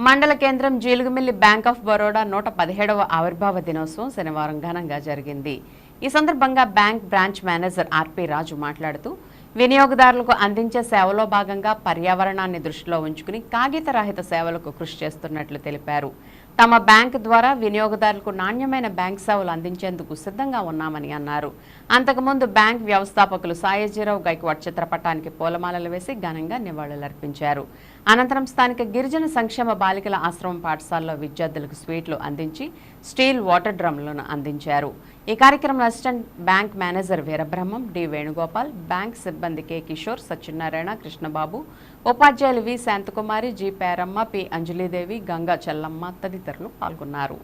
మండల కేంద్రం Jeelugumilli bank of Baroda 117వ ఆవిర్భావ దినోత్సవం శనివారం ఘనంగా జరిగింది. ఈ సందర్భంగా బ్యాంక్ బ్రాంచ్ మేనేజర్ ఆర్పి రాజు మాట్లాడుతూ వినియోగదారులకు అందించే సేవలో భాగంగా పర్యావరణాన్ని దృష్టిలో ఉంచుకుని కాగిత రహిత సేవలకు కృషి చేస్తున్నట్లు తెలిపారు. తమ బ్యాంక్ ద్వారా వినియోగదారులకు నాణ్యమైన బ్యాంక్ సేవలు అందించేందుకు సిద్ధంగా ఉన్నామని అన్నారు. అంతకుముందు బ్యాంక్ వ్యవస్థాపకులు సాయాజీరావు గైక్వాడ్ చిత్రపటానికి పూలమాలలు వేసి ఘనంగా నివాళులర్పించారు. అనంతరం స్థానిక గిరిజన సంక్షేమ బాలికల ఆశ్రమం పాఠశాలలో విద్యార్థులకు స్వీట్లు అందించి స్టీల్ వాటర్ డ్రమ్లను అందించారు. ఈ కార్యక్రమంలో assistant bank manager Veerabrahmam, D Venugopal, bank సిబ్బంది కె కిషోర్, సత్యనారాయణ, కృష్ణబాబు, ఉపాధ్యాయులు V Shanthakumari, G Peramma, P Anjalidevi, Ganga Chellamma తదితరులు పాల్గొన్నారు.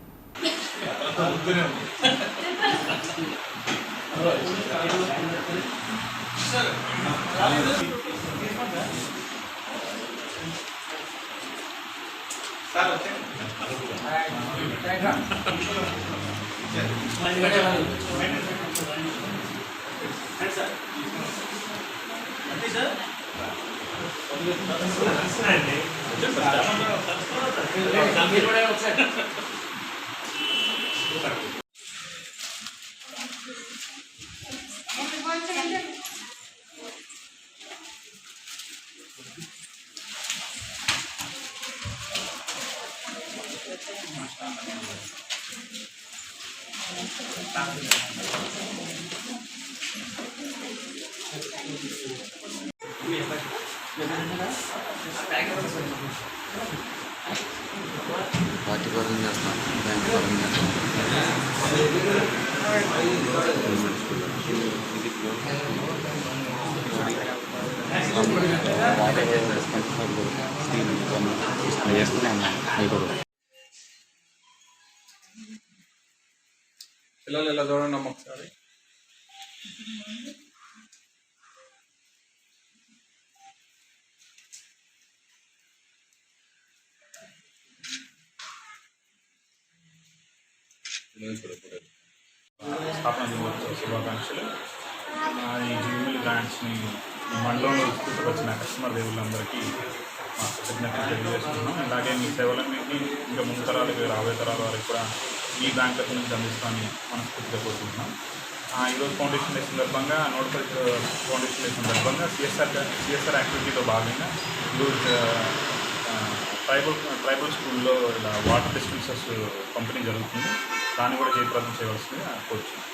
పార్టీ పరంగా చేస్తాం, బ్యాంక్ పరంగా చేస్తాం. పిల్లలు ఇలా చూడండి అమ్మ ఒకసారి. స్థాపన దినోత్సవ శుభాకాంక్షలు. ఈ జీవిమిల్ బ్రాంచ్ని మండలంలో తీసుకొచ్చిన కస్టమర్ దేవుళ్ళందరికీ మా కృతజ్ఞతలు తెలియజేస్తున్నాం. ఇలాగే మీ సేవలన్నింటినీ ఇంకా ముందు తరాలకు, రాబోయే తరాల వారికి కూడా ఈ బ్యాంక్ తరఫు నుంచి అందిస్తామని మనస్ఫూర్తిగా కోరుకుంటున్నాం. ఈరోజు ఫౌండేషన్ డే సందర్భంగా, ఫౌండేషన్ డే సందర్భంగా సిఎస్ఆర్ యాక్టివిటీలో భాగంగా ఈరోజు ట్రైబల్ స్కూల్లో ఇలా వాటర్ డిస్పెన్సర్స్ పంపిణీ జరుగుతుంది. దాన్ని కూడా జయప్రదం చేయవలసిందిగా కోరుచున్నాం.